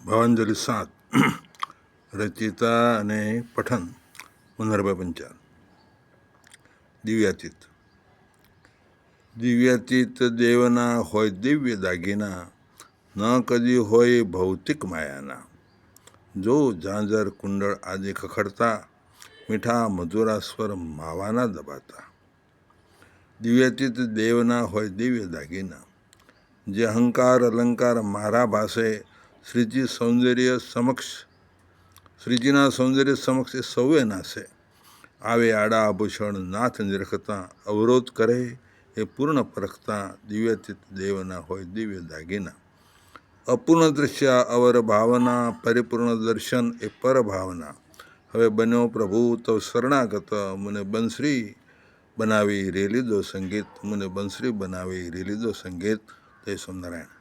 ભાવાંજલિ 7 રચિતા અને પઠન મુન્નાભાઈ પંચાલ. દિવ્યાતીત. દિવ્યાતીત દેવના હોય દિવ્ય દાગીના, ન કદી હોય ભૌતિક માયાના. જો ઝાંઝર કુંડળ આદિ ખખડતા, મીઠા મધુરા સ્વર માવાના દબાતા. દિવ્યાતીત દેવના હોય દિવ્ય દાગીના, જે અહંકાર અલંકાર મારા ભાસે શ્રીજીના સૌંદર્ય સમક્ષ એ સૌએ નાશે. આવે આડા આભૂષણ નાથ નિરખતા, અવરોધ કરે એ પૂર્ણ પરખતા. દિવ્યાતીત દેવના હોય દિવ્ય દાગીના, અપૂર્ણ દૃશ્ય અવર ભાવના, પરિપૂર્ણ દર્શન એ પર ભાવના. હવે બન્યો પ્રભુ તવ શરણાગત, મને બંસરી બનાવી રે લીધો સંગીત, મને બંસરી બનાવી રે લીધો સંગીત. જય સ્વામિનારાયણ.